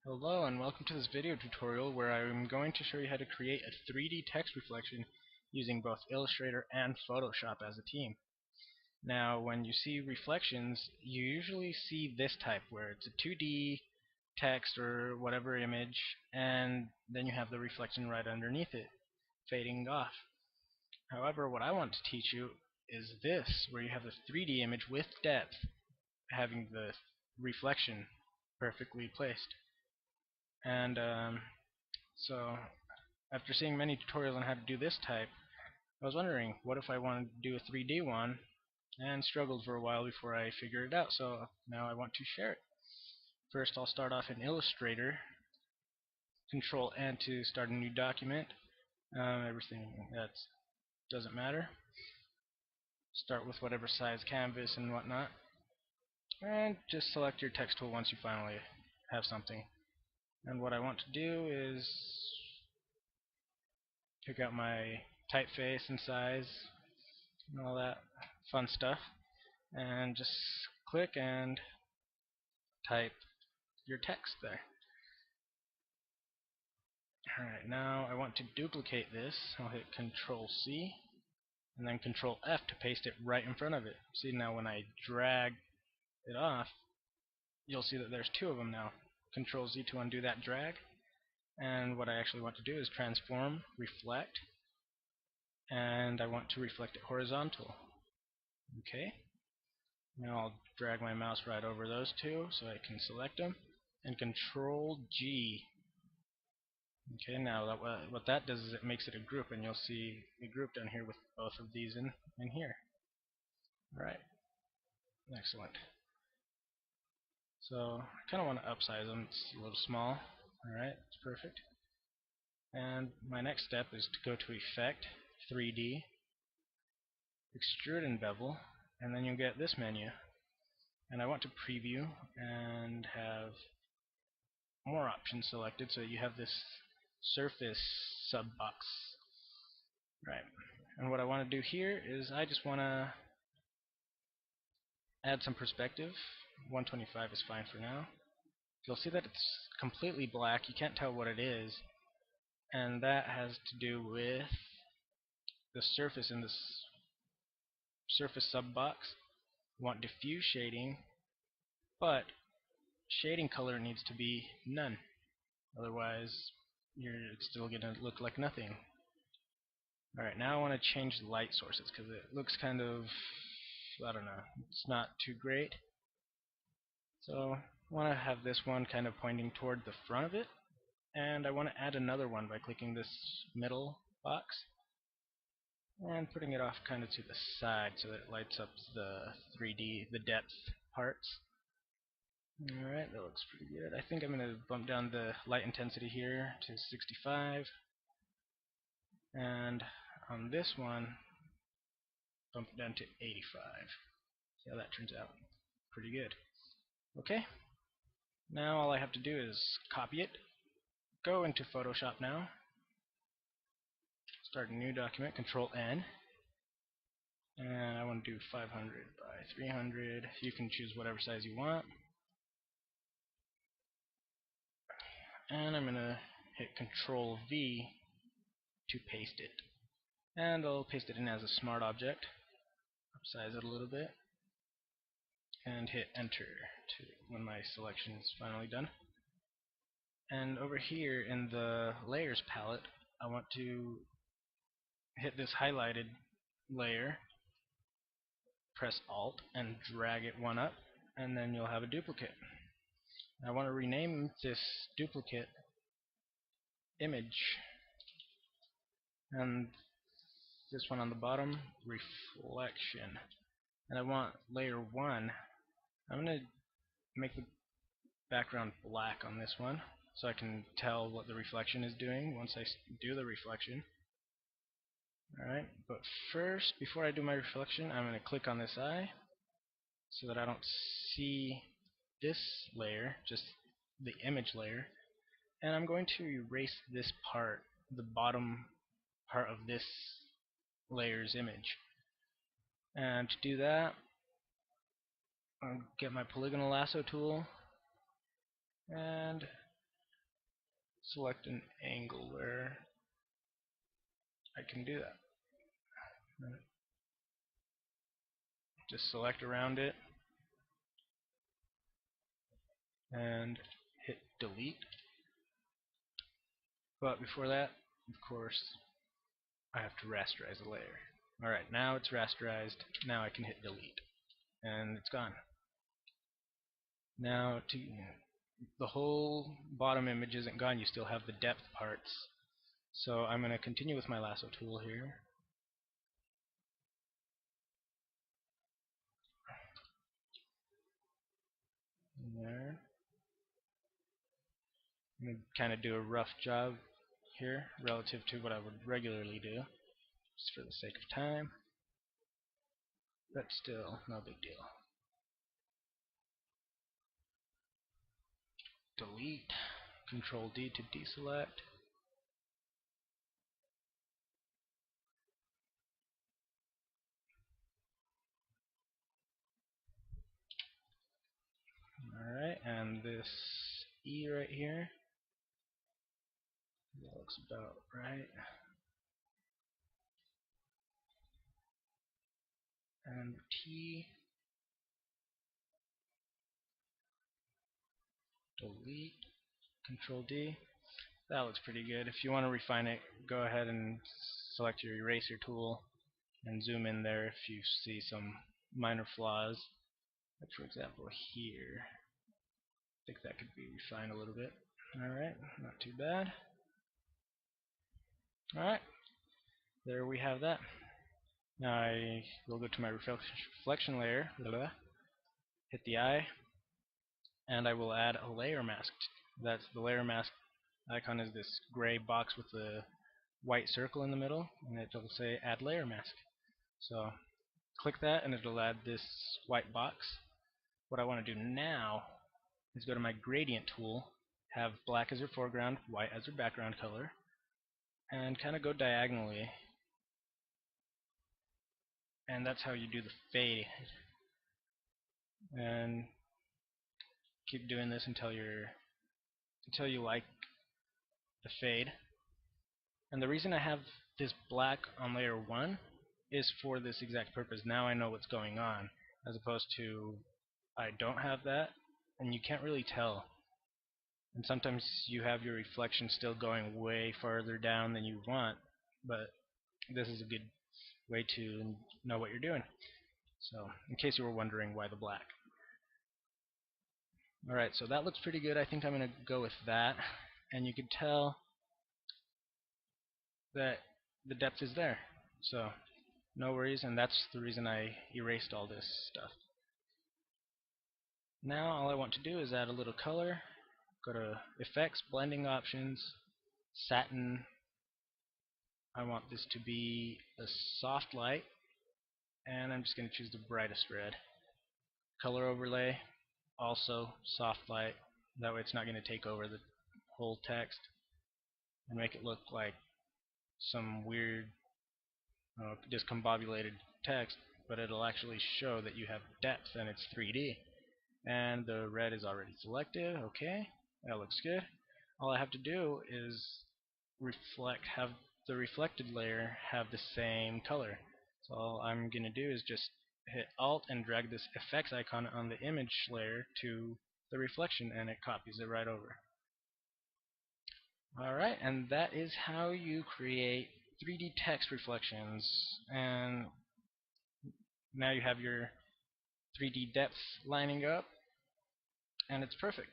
Hello and welcome to this video tutorial where I'm going to show you how to create a 3D text reflection using both Illustrator and Photoshop as a team. Now when you see reflections, you usually see this type where it's a 2D text or whatever image, and then you have the reflection right underneath it, fading off. However, what I want to teach you is this, where you have a 3D image with depth, having the reflection perfectly placed. And so after seeing many tutorials on how to do this type, I was wondering, what if I wanted to do a 3D one, and struggled for a while before I figured it out, so now I want to share it. First I'll start off in Illustrator, Control N to start a new document, everything that doesn't matter. Start with whatever size canvas and whatnot, and just select your text tool once you finally have something. And what I want to do is pick out my typeface and size and all that fun stuff, and just click and type your text there. Alright, now I want to duplicate this. I'll hit Control C and then Control F to paste it right in front of it. See, now when I drag it off, you'll see that there's two of them now. Control Z to undo that drag, and what I actually want to do is transform, reflect, and I want to reflect it horizontal. Okay, now I'll drag my mouse right over those two so I can select them, and Control G. Okay, now what that does is it makes it a group, and you'll see a group down here with both of these in here. Alright, excellent. So I kind of want to upsize them, it's a little small. Alright, it's perfect. And my next step is to go to Effect, 3D, Extrude and Bevel, and then you'll get this menu. And I want to preview and have more options selected, so you have this surface sub box. Right. And what I want to do here is I just want to add some perspective. 125 is fine for now. You'll see that it's completely black. You can't tell what it is. And that has to do with the surface in this surface sub box. You want diffuse shading, but shading color needs to be none. Otherwise, it's still going to look like nothing. Alright, now I want to change the light sources because it looks kind of, I don't know, it's not too great. So I want to have this one kind of pointing toward the front of it, and I want to add another one by clicking this middle box and putting it off kind of to the side so that it lights up the 3D, the depth parts. Alright, that looks pretty good. I think I'm going to bump down the light intensity here to 65, and on this one bump it down to 85. See how that turns out. Pretty good. Okay, now all I have to do is copy it, go into Photoshop now, start a new document, Control N, and I want to do 500 by 300. You can choose whatever size you want, and I'm going to hit Control V to paste it, and I'll paste it in as a smart object, upsize it a little bit, and hit enter when my selection is finally done. And over here in the layers palette, I want to hit this highlighted layer, press Alt and drag it one up, and then you'll have a duplicate. I want to rename this duplicate image, and this one on the bottom, reflection. And I want layer 1. I'm going to make the background black on this one so I can tell what the reflection is doing once I do the reflection. Alright, but first, before I do my reflection, I'm going to click on this eye so that I don't see this layer, just the image layer, and I'm going to erase this part, the bottom part of this layer's image. And to do that, I'll get my polygonal lasso tool and select an angle where I can do that. Just select around it and hit delete. But before that, of course, I have to rasterize the layer. Alright, now it's rasterized. Now I can hit delete. And it's gone. Now, the whole bottom image isn't gone. You still have the depth parts. So I'm going to continue with my lasso tool here. There. I'm going to kind of do a rough job here relative to what I would regularly do, just for the sake of time. But still, no big deal. Delete. Control D to deselect. Alright, and this E right here, that looks about right. And T, delete, Control D. That looks pretty good. If you want to refine it, go ahead and select your eraser tool and zoom in there if you see some minor flaws. Like for example here. I think that could be refined a little bit. Alright, not too bad. Alright, there we have that. Now I will go to my reflection layer, hit the eye, and I will add a layer mask. That's the layer mask icon is this gray box with a white circle in the middle, and it will say add layer mask. So click that and it'll add this white box. What I want to do now is go to my gradient tool, have black as your foreground, white as your background color, and kind of go diagonally. And that's how you do the fade. And keep doing this until you like the fade. And the reason I have this black on layer 1 is for this exact purpose. Now I know what's going on, as opposed to I don't have that, and you can't really tell. And sometimes you have your reflection still going way farther down than you want, but this is a good way to know what you're doing. So, in case you were wondering why the black. Alright, so that looks pretty good. I think I'm going to go with that. And you can tell that the depth is there. So, no worries, and that's the reason I erased all this stuff. Now all I want to do is add a little color. Go to Effects, Blending Options, Satin. I want this to be a soft light, and I'm just going to choose the brightest red. Color Overlay, also soft light. That way it's not going to take over the whole text and make it look like some weird discombobulated text, but it'll actually show that you have depth and it's 3D. And the red is already selected. Okay, that looks good. All I have to do is have the reflected layer have the same color. So all I'm going to do is just hit Alt and drag this effects icon on the image layer to the reflection, and it copies it right over. Alright, and that is how you create 3D text reflections. And now you have your 3D depth lining up, and it's perfect.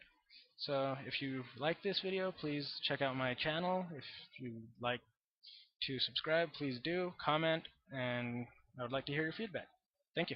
So if you like this video, please check out my channel. If you'd like to subscribe, please do. Comment, and I would like to hear your feedback. Thank you.